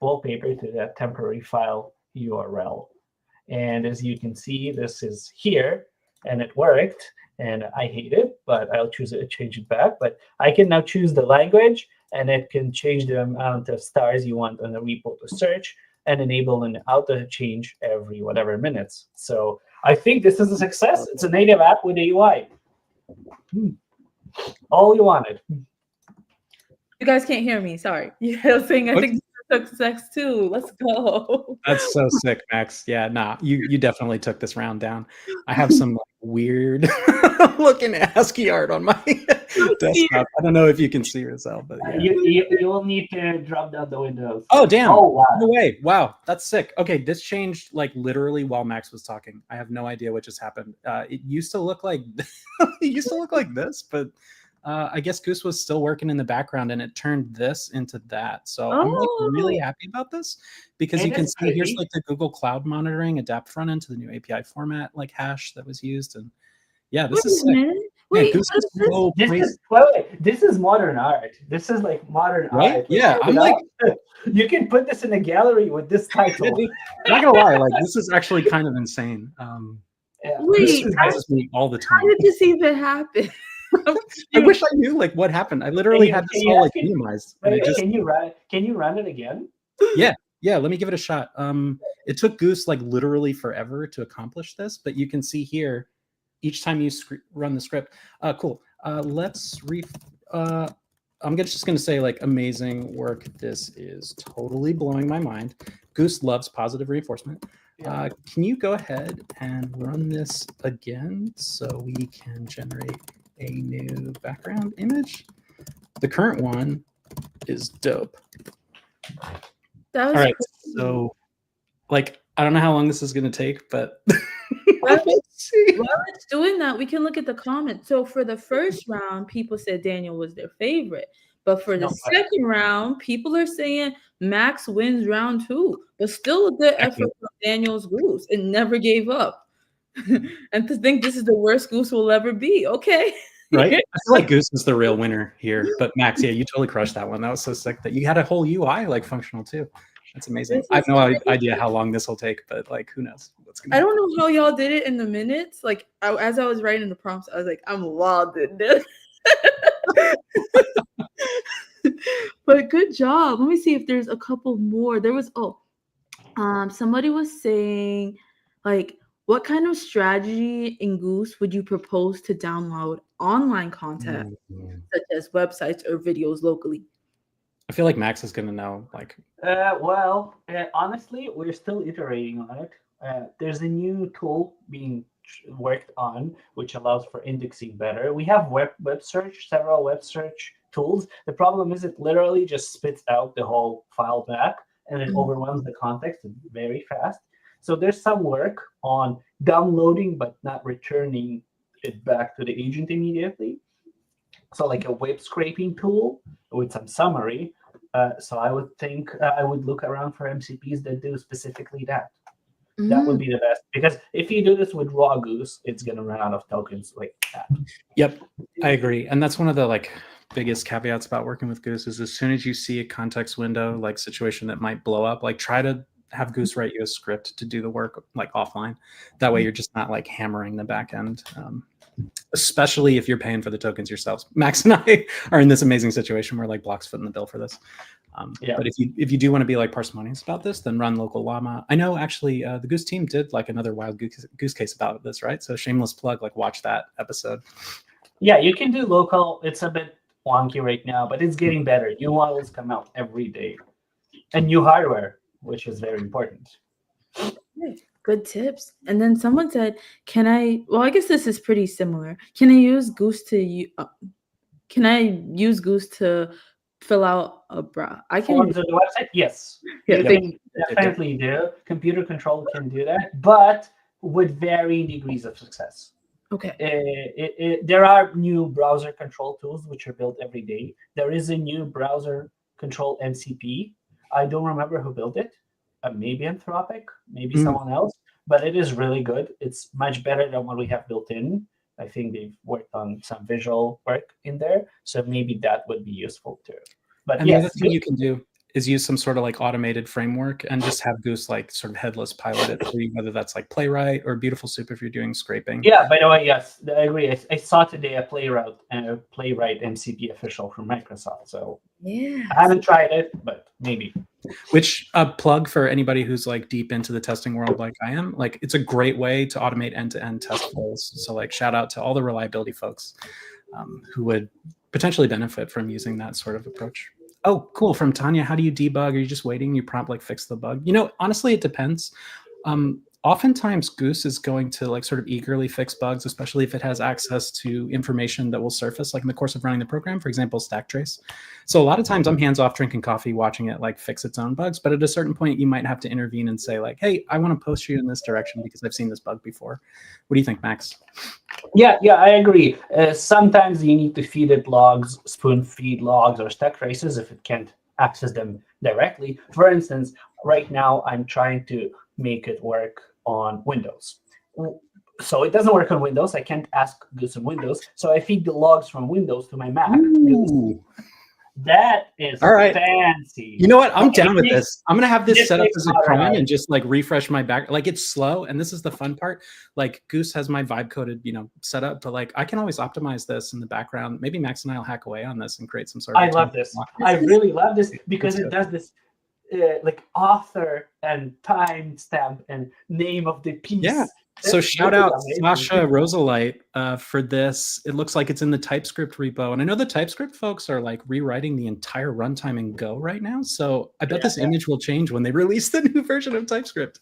wallpaper to that temporary file URL. And as you can see, this is here, and it worked. And I hate it, but I'll change it back. But I can now choose the language, and it can change the amount of stars you want on the repo to search, and enable an auto change every whatever minutes. So I think this is a success. It's a native app with a UI. All you wanted. You guys can't hear me. Sorry. I was saying I think this is success too. Let's go. That's so sick, Max. Yeah, nah, you definitely took this round down. I have some like, weird looking ASCII art on my desktop. I don't know if you can see yourself, but yeah. You will need to drop down the windows. Oh damn! Oh wow! No way! Wow, that's sick. Okay, this changed like literally while Max was talking. I have no idea what just happened. It used to look like this, but I guess Goose was still working in the background, and it turned this into that. So I'm like really happy about this, because you can see here's like the Google Cloud monitoring adapt front end to the new API format like hash that was used, and yeah, this is sick. Wait, Goose is so this is modern art. This is like modern art. Yeah, I'm like, you can put this in a gallery with this title. Not gonna lie, like this is actually kind of insane. This surprises me all the time. How did this even happen? I wish I knew like what happened. I literally had this all like minimized. Can you run it again? Yeah. Let me give it a shot. It took Goose like literally forever to accomplish this, but you can see here each time you run the script. Cool. Let's I'm just gonna say like amazing work. This is totally blowing my mind. Goose loves positive reinforcement. Yeah. Can you go ahead and run this again so we can generate a new background image? The current one is dope. All right, so like I don't know how long this is going to take, but that was see. While it's doing that, we can look at the comments. So for the first round, people said Daniel was their favorite. But for the second round, people are saying Max wins round 2. But still a good effort from Daniel's Goose. It never gave up. And to think this is the worst Goose will ever be. Okay. Right? I feel like Goose is the real winner here. But Max, yeah, you totally crushed that one. That was so sick that you had a whole UI like functional too. That's amazing. I have no idea how long this will take, but like, who knows what's gonna happen. I don't know how y'all did it in the minutes. Like, as I was writing the prompts, I was like, I'm wild in this. But good job. Let me see if there's a couple more. There was somebody was saying, like, what kind of strategy in Goose would you propose to download online content, such as websites or videos locally? I feel like Max is going to know. Like, honestly, we're still iterating on it. There's a new tool being worked on which allows for indexing better. We have web search, several web search tools. The problem is it literally just spits out the whole file back and it overwhelms the context very fast. So there's some work on downloading but not returning it back to the agent immediately. So like a web scraping tool with some summary. So I would think I would look around for MCPs that do specifically that. That would be the best, because if you do this with raw Goose, it's going to run out of tokens like that. Yep, I agree. And that's one of the like biggest caveats about working with Goose is as soon as you see a context window, like situation that might blow up, like try to have Goose write you a script to do the work like offline. That way you're just not like hammering the back end. Especially if you're paying for the tokens yourselves. Max and I are in this amazing situation where like Block's footing the bill for this. But if you do want to be like parsimonious about this, then run local llama. I know actually the Goose team did like another wild goose case about this, right? So shameless plug, like watch that episode. Yeah, you can do local. It's a bit wonky right now, but it's getting better. New models come out every day, and new hardware, which is very important. Good tips. And then someone said, "Can I?" Well, I guess this is pretty similar. Can I use Goose to? Can I use Goose to fill out a bra? I can. On the website, yes. You can definitely do. Computer control can do that, but with varying degrees of success. Okay. There are new browser control tools which are built every day. There is a new browser control MCP. I don't remember who built it. Maybe Anthropic, maybe someone else, but it is really good. It's much better than what we have built in. I think they've worked on some visual work in there, so maybe that would be useful too. But and the other thing you can do is use some sort of like automated framework and just have Goose like sort of headless pilot it for you, whether that's like Playwright or Beautiful Soup if you're doing scraping. Yeah, by the way, yes, I agree. I saw today a Playwright MCP official from Microsoft. So yeah, I haven't tried it, but maybe. Which plug for anybody who's like deep into the testing world like I am, like it's a great way to automate end-to-end test flows. So like shout out to all the reliability folks who would potentially benefit from using that sort of approach. Oh, cool. From Tanya, how do you debug? Are you just waiting? You prompt like fix the bug? You know, honestly, it depends. Oftentimes Goose is going to like sort of eagerly fix bugs, especially if it has access to information that will surface like in the course of running the program, for example, stack trace. So a lot of times I'm hands off drinking coffee, watching it like fix its own bugs. But at a certain point, you might have to intervene and say like, hey, I want to post you in this direction because I've seen this bug before. What do you think, Max? Yeah, I agree. Sometimes you need to feed it logs, spoon feed logs or stack traces if it can't access them directly. For instance, right now I'm trying to make it work on Windows. So it doesn't work on Windows. I can't ask Goose on Windows. So I feed the logs from Windows to my Mac. That is all right. Fancy. You know what? I'm down with this. I'm gonna have this set up as a cron and just like refresh my back. Like it's slow, and this is the fun part. Like Goose has my vibe coded, set up, but like I can always optimize this in the background. Maybe Max and I'll hack away on this and create some sort of. I love this. I really love this because it does this. Like author and timestamp and name of the piece. Yeah. So shout out Sasha Rosalite for this. It looks like it's in the TypeScript repo. And I know the TypeScript folks are like rewriting the entire runtime in Go right now. So I bet this image will change when they release the new version of TypeScript.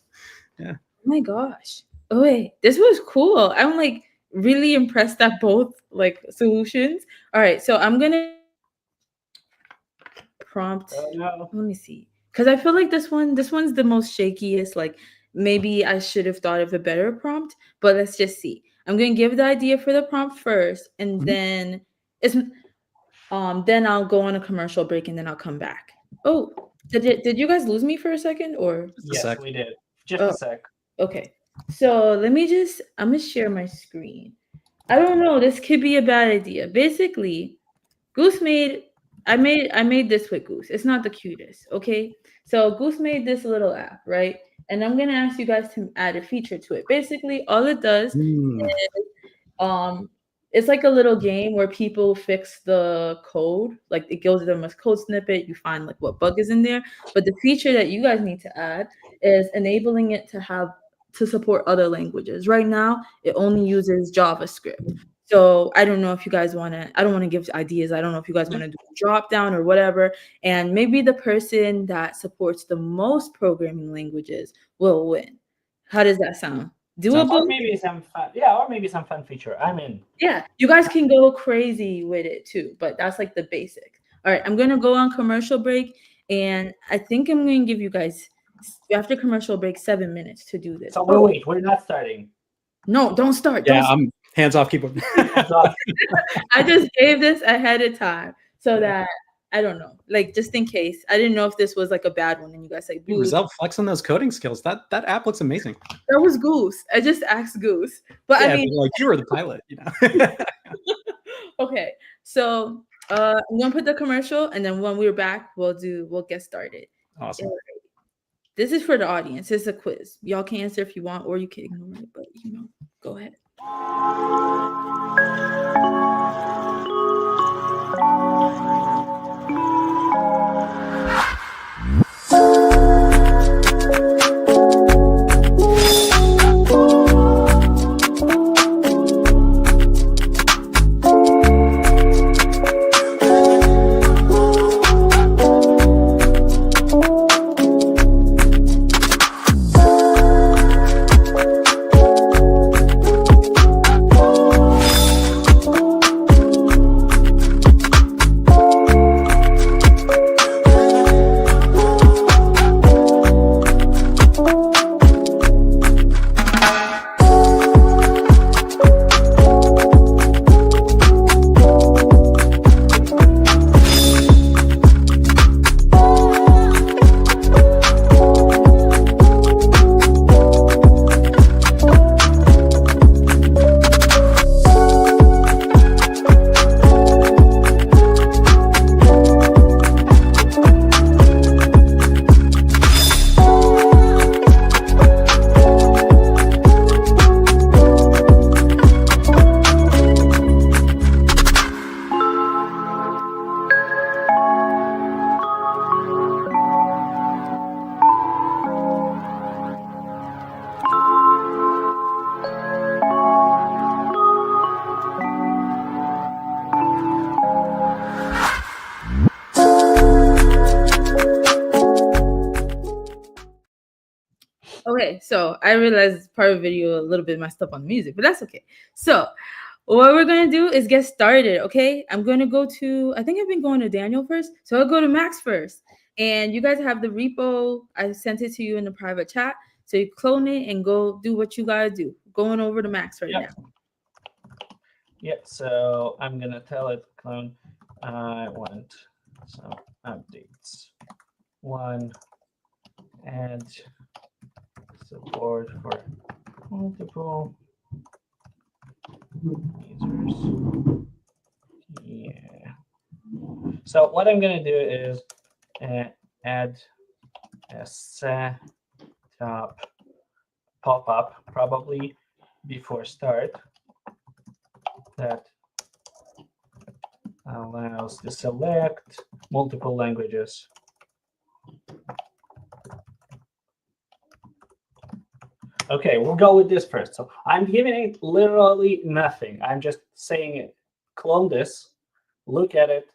Yeah. Oh my gosh. Oh wait, this was cool. I'm like really impressed at both like solutions. All right, so I'm gonna prompt. Let me see. Because I feel like this one's the most shakiest. Like maybe I should have thought of a better prompt, but let's just see. I'm going to give the idea for the prompt first, and then then I'll go on a commercial break, and then I'll come back. Oh, did you guys lose me for a second, or? Yes, we did. Just a sec. Okay. So I'm gonna share my screen. I don't know, this could be a bad idea. Basically, I made this with Goose. It's not the cutest, okay? So Goose made this little app, right? And I'm gonna ask you guys to add a feature to it. Basically, all it does is it's like a little game where people fix the code. Like it gives them a code snippet, you find like what bug is in there. But the feature that you guys need to add is enabling it to support other languages. Right now, it only uses JavaScript. So I don't know if you guys want to, I don't want to give ideas. I don't know if you guys want to do a drop down or whatever. And maybe the person that supports the most programming languages will win. How does that sound? Doable? Or maybe some fun, or maybe some fun feature. I'm in. Yeah, you guys can go crazy with it too, but that's like the basics. All right, I'm gonna go on commercial break, and I think I'm gonna give you guys after commercial break 7 minutes to do this. So wait, we're not starting. No, don't start. Yeah, I'm hands off keyboard. I just gave this ahead of time so that I don't know, like just in case. I didn't know if this was like a bad one, and you guys like, Rizal flexing those coding skills. That app looks amazing. That was Goose. I just asked Goose, but I mean, like you were the pilot, you know. Okay, so I'm gonna put the commercial, and then when we're back, we'll get started. Awesome. This is for the audience. It's a quiz. Y'all can answer if you want, or you can ignore it, but go ahead. Okay, so I realized part of the video a little bit messed up on the music, but that's okay. So what we're going to do is get started, okay? I'm going to go to, I think I've been going to Daniel first, so I'll go to Max first. And you guys have the repo. I sent it to you in the private chat. So you clone it and go do what you got to do. Going over to Max right now. Yeah, so I'm going to tell it, clone, I want some updates. One, add support for multiple users. Yeah. So what I'm going to do is add a setup pop-up probably before start that allows to select multiple languages. Okay, we'll go with this first. So I'm giving it literally nothing. I'm just saying it, clone this, look at it,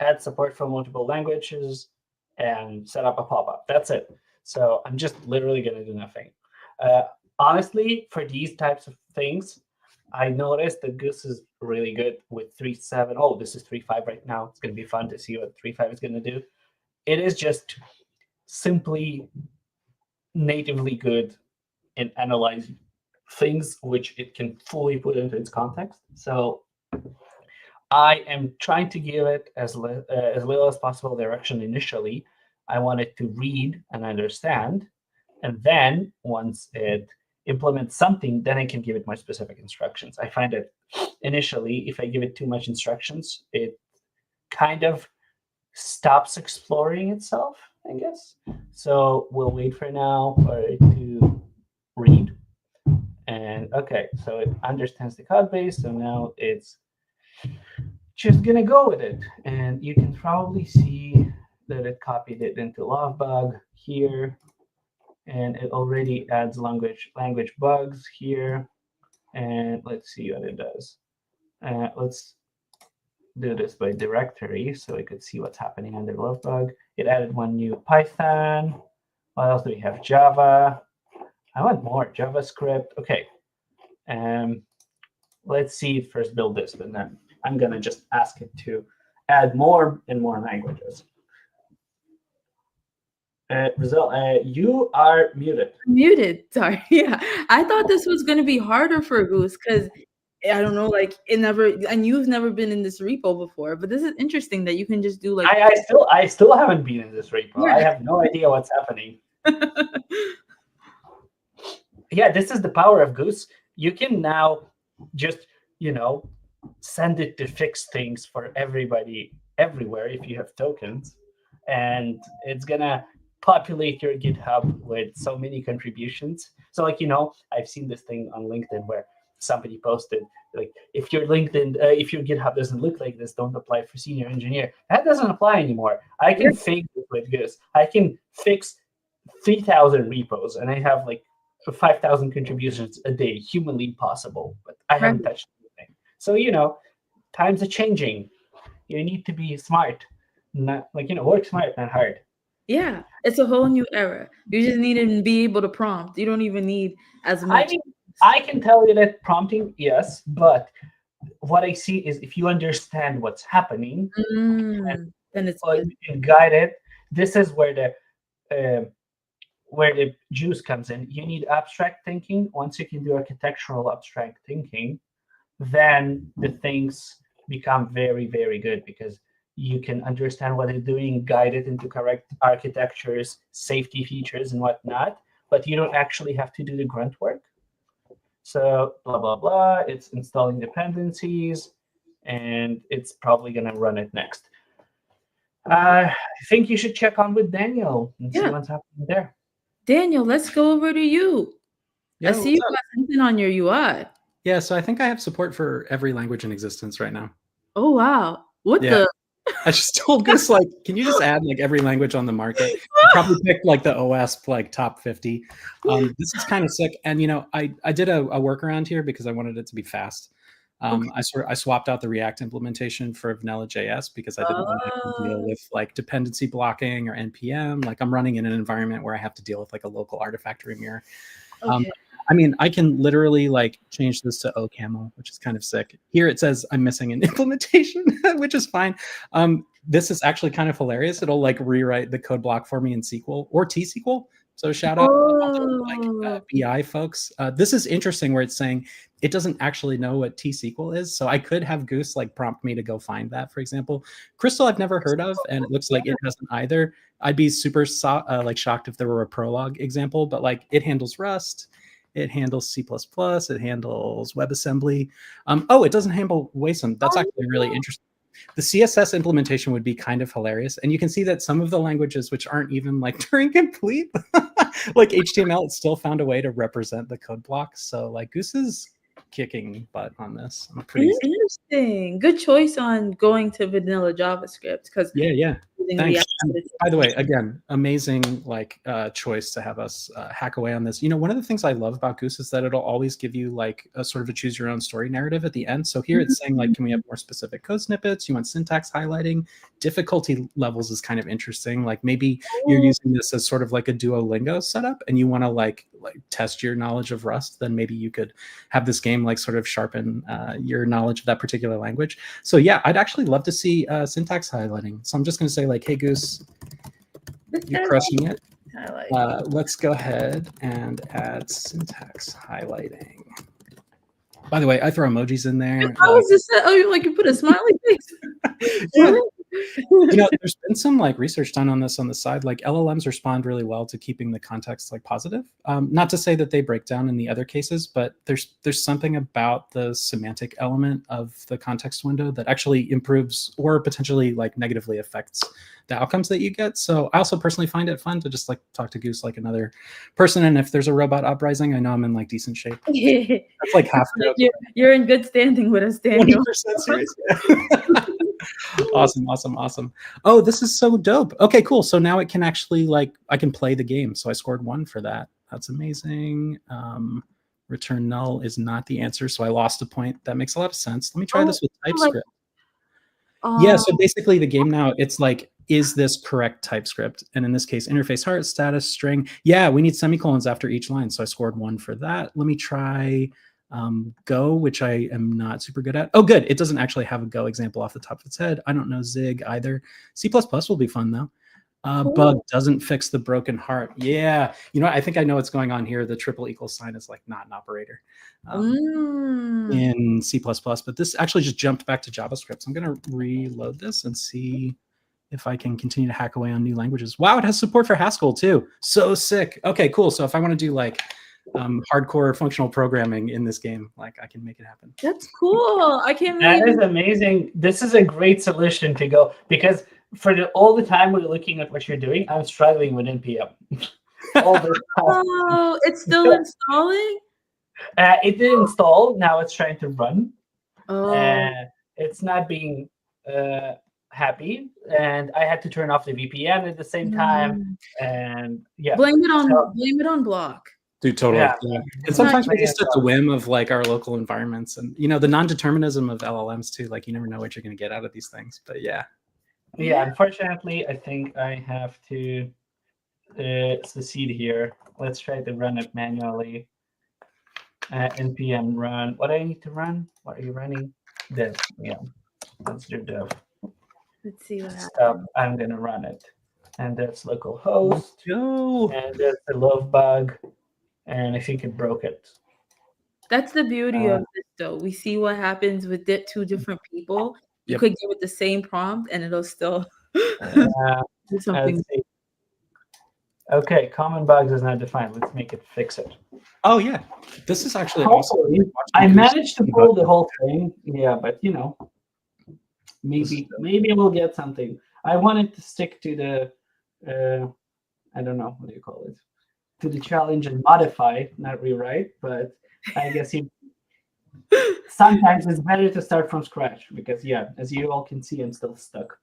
add support for multiple languages, and set up a pop-up. That's it. So I'm just literally going to do nothing. Honestly, for these types of things, I noticed that Goose is really good with 3.7. Oh, this is 3.5 right now. It's going to be fun to see what 3.5 is going to do. It is just simply natively good and analyze things which it can fully put into its context. So I am trying to give it as little as possible direction initially. I want it to read and understand, and then once it implements something, then I can give it more specific instructions. I find that initially, if I give it too much instructions, it kind of stops exploring itself, I guess. So we'll wait for now for it to read. And okay, so it understands the code base, so now it's just gonna go with it. And you can probably see that it copied it into Lovebug here, and it already adds language bugs here. And let's see what it does. Let's do this by directory so we could see what's happening under Lovebug. It added one new Python. What else do we have? Java. I want more JavaScript. Okay. Let's see it first build this, but then I'm going to just ask it to add more and more languages. Rizal, you are muted. Muted. Sorry. Yeah. I thought this was going to be harder for Goose because I don't know, like it never, and you've never been in this repo before, but this is interesting that you can just do like. I still haven't been in this repo. Yeah. I have no idea what's happening. Yeah, this is the power of Goose. You can now just, send it to fix things for everybody everywhere if you have tokens, and it's gonna populate your GitHub with so many contributions. So I've seen this thing on LinkedIn where somebody posted, like, if your GitHub doesn't look like this, don't apply for senior engineer. That doesn't apply anymore. I can fix it with Goose. I can fix 3,000 repos, and I have like 5,000 contributions a day, humanly possible, but I haven't touched anything. So, times are changing. You need to be smart, not work smart, not hard. Yeah, it's a whole new era. You just need to be able to prompt. You don't even need as much. I mean, I can tell you that prompting, yes, but what I see is if you understand what's happening, then it's you can guide it. This is where the juice comes in. You need abstract thinking. Once you can do architectural abstract thinking, then the things become very, very good because you can understand what it's doing, guide it into correct architectures, safety features, and whatnot, but you don't actually have to do the grunt work. So blah, blah, blah. It's installing dependencies, and it's probably going to run it next. I think you should check on with Daniel and see what's happening there. Daniel, let's go over to you. Yeah, I see you got something on your UI. Yeah, so I think I have support for every language in existence right now. Oh, wow. What the? I just told Goose, like, can you just add like every language on the market? Probably pick like the OS like top 50. This is kind of sick. And I did a workaround here because I wanted it to be fast. I swapped out the React implementation for Vanilla.js because I didn't want to have to deal with like dependency blocking or NPM. Like I'm running in an environment where I have to deal with like a local artifactory mirror. Okay. I mean, I can literally like change this to OCaml, which is kind of sick. Here it says I'm missing an implementation, which is fine. This is actually kind of hilarious. It'll like rewrite the code block for me in SQL or T-SQL. So shout out to BI folks. This is interesting where it's saying it doesn't actually know what T-SQL is. So I could have Goose like prompt me to go find that, for example. Crystal I've never heard of, and it looks like it doesn't either. I'd be super like shocked if there were a Prolog example, but like it handles Rust. It handles C++, it handles WebAssembly. It doesn't handle WASM. That's actually really interesting. The CSS implementation would be kind of hilarious. And you can see that some of the languages which aren't even like Turing complete, like HTML, it still found a way to represent the code blocks. So like Goose is kicking butt on this. I'm pretty interesting. Good choice on going to vanilla JavaScript because Thanks. By the way, again, amazing like choice to have us hack away on this. One of the things I love about Goose is that it'll always give you like a sort of a choose your own story narrative at the end. So here it's saying like, can we have more specific code snippets? You want syntax highlighting? Difficulty levels is kind of interesting. Like maybe you're using this as sort of like a Duolingo setup and you want to like test your knowledge of Rust, then maybe you could have this game like sort of sharpen your knowledge of that particular language. So yeah, I'd actually love to see syntax highlighting. So I'm just going to say like, hey Goose, you're crushing it. Let's go ahead and add syntax highlighting. By the way, I throw emojis in there. I was just saying, you put a smiley face. Yeah. There's been some like research done on this on the side. Like LLMs respond really well to keeping the context like positive. Not to say that they break down in the other cases, but there's something about the semantic element of the context window that actually improves or potentially like negatively affects the outcomes that you get. So I also personally find it fun to just like talk to Goose like another person. And if there's a robot uprising, I know I'm in like decent shape. That's like half joke. You're in good standing with us, Daniel. 100% serious. Awesome. Oh, this is so dope. Okay, cool. So now it can actually like, I can play the game. So I scored 1 for that. That's amazing. Return null is not the answer. So I lost a point. That makes a lot of sense. Let me try this with TypeScript. Yeah, so basically the game now, it's like, is this correct TypeScript? And in this case, interface heart, status, string. Yeah, we need semicolons after each line. So I scored 1 for that. Let me try Go, which I am not super good at. Oh, good. It doesn't actually have a Go example off the top of its head. I don't know Zig either. C++ will be fun though. Bug doesn't fix the broken heart. Yeah. I think I know what's going on here. The triple equal sign is like not an operator in C++, but this actually just jumped back to JavaScript. So I'm going to reload this and see if I can continue to hack away on new languages. Wow, it has support for Haskell too. So sick. Okay, cool. So if I want to do like hardcore functional programming in this game, like I can make it happen. That's cool. I can't believe that is amazing. This is a great solution to go, because for all the time we're looking at what you're doing, I'm struggling with NPM. All this time. Oh, it's still installing? It did install. Now it's trying to run. Oh. It's not being happy, and I had to turn off the VPN at the same time. And yeah, blame it on Block. Dude, totally. Yeah. And sometimes we're just at the whim of like our local environments, and the non-determinism of LLMs too. Like you never know what you're going to get out of these things. But yeah. Unfortunately, I think I have to succeed here. Let's try to run it manually. npm run. What do I need to run? What are you running? Dev. Yeah, let's do dev. Let's see what happens. I'm gonna run it, and that's localhost. Go. And that's the love bug, and I think it broke it. That's the beauty of this, though. We see what happens with it. 2 different people. You could give it the same prompt, and it'll still do something. Okay, common bugs is not defined. Let's make it fix it. Oh yeah, this is actually awesome. I managed to pull the whole thing. Yeah, but maybe we'll get something. I wanted to stick to the I don't know, what do you call it? To the challenge and modify, not rewrite. But I guess sometimes it's better to start from scratch because as you all can see, I'm still stuck.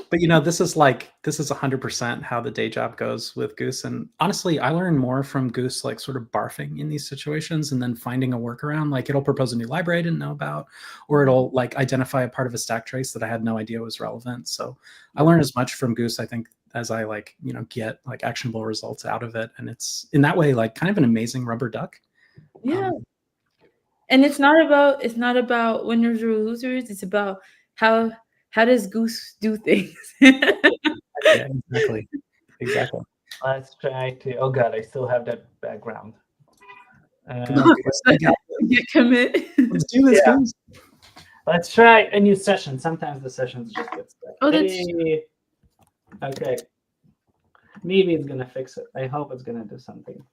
But this is 100% how the day job goes with Goose. And honestly, I learn more from Goose, like sort of barfing in these situations and then finding a workaround. Like it'll propose a new library I didn't know about, or it'll like identify a part of a stack trace that I had no idea was relevant. So I learn as much from Goose, I think, as I get like actionable results out of it. And it's in that way, like kind of an amazing rubber duck. Yeah. And it's not about winners or losers. It's about how does Goose do things? Yeah, exactly. Let's try to. Oh God, I still have that background. Get commit. Let's do this, Goose. Let's try a new session. Sometimes the sessions just get stuck. Oh, that's okay. Maybe it's gonna fix it. I hope it's gonna do something.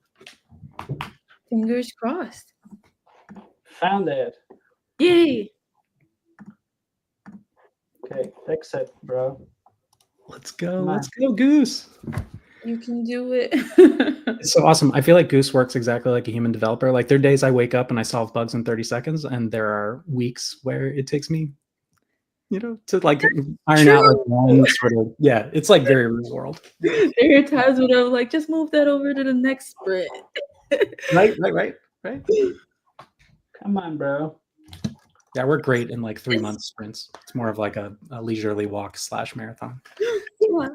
Fingers crossed. Found it. Yay. Okay, fix it, bro. Let's go. Let's go, Goose. You can do it. It's so awesome. I feel like Goose works exactly like a human developer. Like there are days I wake up and I solve bugs in 30 seconds, and there are weeks where it takes me, to like iron out like one sort of. Yeah, it's like very real world. There are times when I'm like, just move that over to the next sprint. Right. Come on, bro. Yeah, we're great in like 3 month sprints. It's more of like a leisurely walk / marathon. Yeah,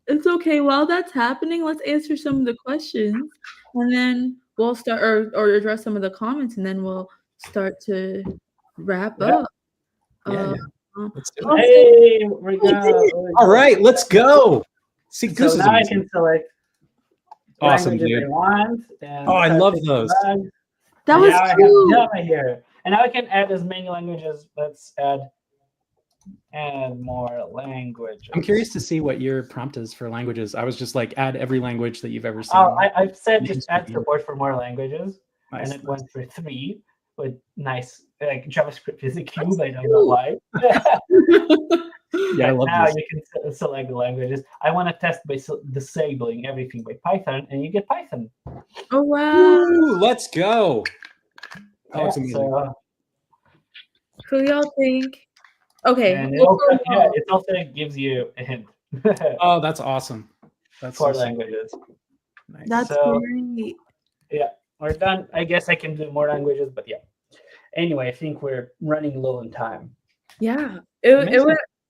it's okay. While that's happening, let's answer some of the questions, and then we'll start or address some of the comments, and then we'll start to wrap up. Yeah. Let's do it. Hey, we go. All right, let's go. See, Goose so now I can select Awesome, languages dude. I want. And Oh, I start love picking those. bugs. That And was now I have cute. Java here. And now I can add as many languages. Let's add more languages. I'm curious to see what your prompt is for languages. I was just like, add every language that you've ever seen. Oh, I've said just add support for more languages. Nice, and it went for 3 with nice, like JavaScript is a cube. I don't know why. Yeah, I love now this. you can select the languages. I want to test by disabling everything by Python, and you get Python. Oh wow! Woo, let's go. Oh, it's amazing. So, who y'all think? Okay. and it also gives you a hint. Oh, that's awesome. That's 4 so languages. Nice. That's great. Yeah, we're done. I guess I can do more languages, but yeah. Anyway, I think we're running low on time. Yeah,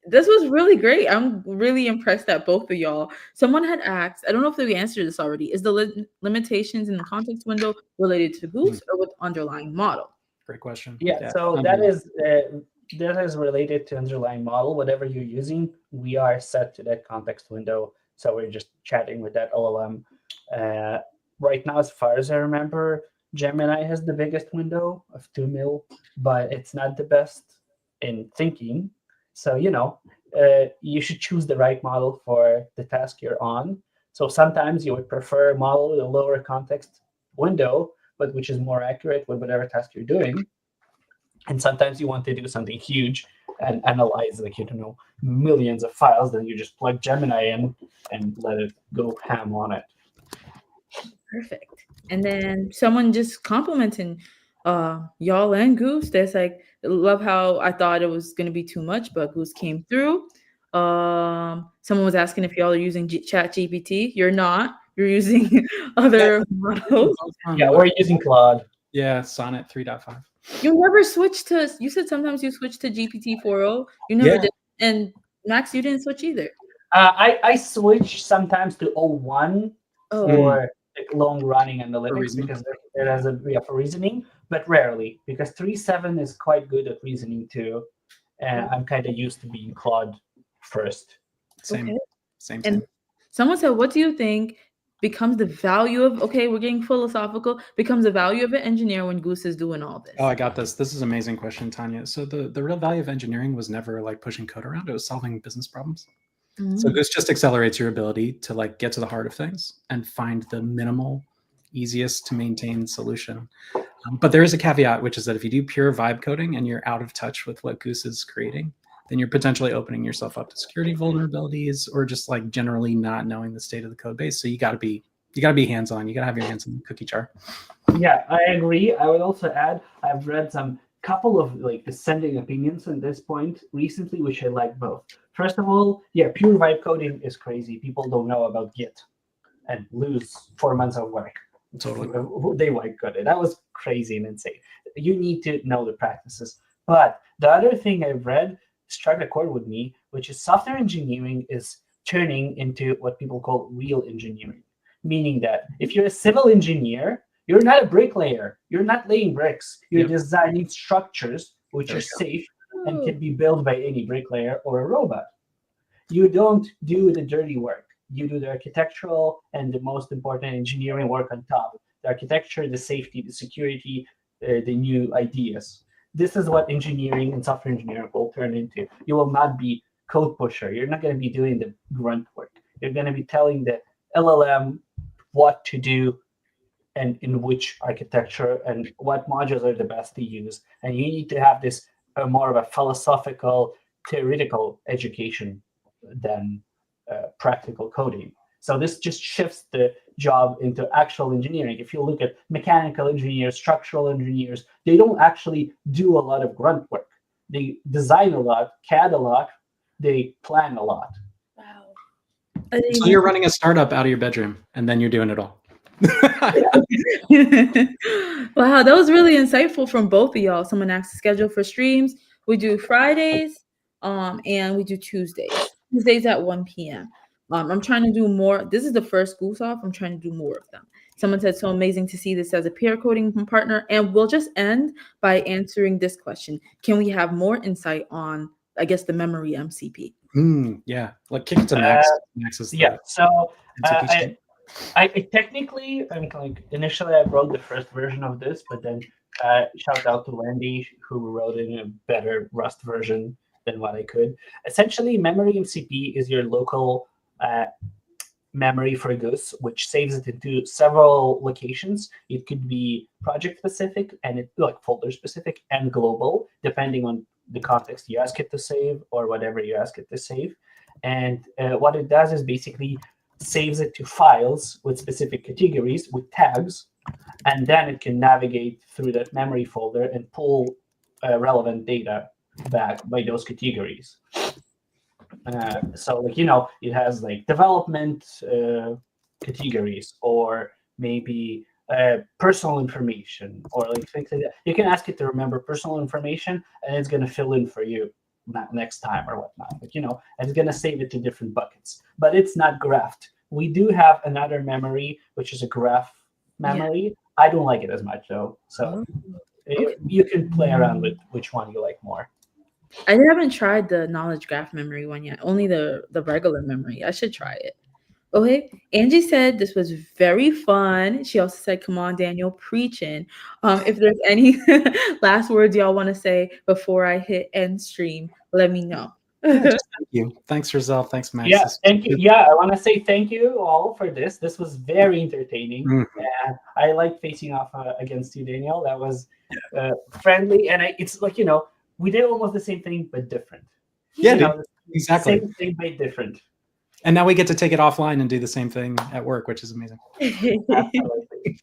this was really great. I'm really impressed at both of y'all. Someone had asked, I don't know if we answered this already, is the limitations in the context window related to Goose or with underlying model? Great question. Yeah, so that is related to underlying model. Whatever you're using, we are set to that context window. So we're just chatting with that OLM. Right now, as far as I remember, Gemini has the biggest window of 2 mil, but it's not the best in thinking. So, you should choose the right model for the task you're on. So sometimes you would prefer a model with a lower context window, but which is more accurate with whatever task you're doing. And sometimes you want to do something huge and analyze, millions of files. Then you just plug Gemini in and let it go ham on it. Perfect. And then someone just complimenting y'all and Goose. That's like, love how I thought it was going to be too much, but Goose came through. Someone was asking if y'all are using Chat GPT. You're not. You're using other models. Yeah, we're using Claude. Yeah, Sonnet 3.5. You never switched to, you said sometimes you switched to GPT 4.0. You never did. And Max, you didn't switch either. I switch sometimes to 01 for long running analytics because there has for reasoning, but rarely because 3.7 is quite good at reasoning too. And I'm kind of used to being Claude first. Same. And someone said, what do you think becomes the value of, we're getting philosophical, becomes the value of an engineer when Goose is doing all this? Oh, I got this. This is an amazing question, Tanya. So the real value of engineering was never like pushing code around. It was solving business problems. So Goose just accelerates your ability to like get to the heart of things and find the minimal, easiest to maintain solution. But there is a caveat, which is that if you do pure vibe coding and you're out of touch with what Goose is creating, then you're potentially opening yourself up to security vulnerabilities or just like generally not knowing the state of the code base. So you gotta be hands-on. You gotta have your hands in the cookie jar. Yeah, I agree. I would also add, I've read some couple of like dissenting opinions at this point recently, which I like both. First of all, yeah, pure vibe coding is crazy. People don't know about Git and lose 4 months of work. Totally. They vibe coded. That was crazy and insane. You need to know the practices. But the other thing I've read struck a chord with me, which is software engineering is turning into what people call real engineering. Meaning that if you're a civil engineer, you're not a bricklayer. You're not laying bricks. You're designing structures which are safe and can be built by any bricklayer or a robot. You don't do the dirty work. You do the architectural and the most important engineering work on top. The architecture, the safety, the security, the new ideas. This is what engineering and software engineering will turn into. You will not be code pusher. You're not going to be doing the grunt work. You're going to be telling the LLM what to do and in which architecture and what modules are the best to use. And you need to have this more of a philosophical, theoretical education than practical coding. So this just shifts the job into actual engineering. If you look at mechanical engineers, structural engineers, they don't actually do a lot of grunt work. They design a lot, CAD a lot, they plan a lot. Wow. So you're running a startup out of your bedroom, and then you're doing it all. Wow, that was really insightful from both of y'all. Someone asked the schedule for streams. We do Fridays, and we do Tuesdays. Tuesdays at 1 p.m. I'm trying to do more. This is the first Goose Off. I'm trying to do more of them. Someone said, so amazing to see this as a peer coding partner. And we'll just end by answering this question. Can we have more insight on, I guess, the memory MCP? Yeah, like kick it to Max. Max is so I technically, I'm like initially I wrote the first version of this, but then shout out to Landy who wrote in a better Rust version than what I could. Essentially, memory MCP is your local memory for Goose, which saves it into several locations. It could be project specific and it like folder specific and global, depending on the context you ask it to save or whatever you ask it to save. And what it does is basically saves it to files with specific categories with tags, and then it can navigate through that memory folder and pull relevant data back by those categories. So like it has like development categories or maybe personal information or like things like that. You can ask it to remember personal information and it's going to fill in for you next time or whatnot. But it's going to save it to different buckets, but it's not graphed. We do have another memory which is a graph memory. I don't like it as much though, so you can play around with which one you like more. I haven't tried the knowledge graph memory one yet. Only the regular memory. I should try it. Okay. Angie said this was very fun. She also said, "Come on, Daniel, preaching." If there's any last words y'all want to say before I hit end stream, let me know. Just thank you. Thanks, Roselle. Thanks, Max. Yeah, thank you. Yeah, I want to say thank you all for this. This was very entertaining. And I like facing off against you, Daniel. That was friendly, and it's like we did almost the same thing but different. Yeah, exactly. Same thing but different. And now we get to take it offline and do the same thing at work, which is amazing. Absolutely.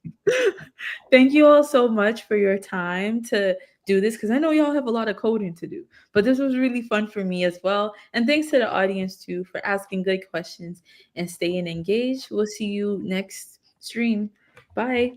Thank you all so much for your time to do this, because I know y'all have a lot of coding to do, but this was really fun for me as well. And thanks to the audience too for asking good questions and staying engaged. We'll see you next stream. Bye.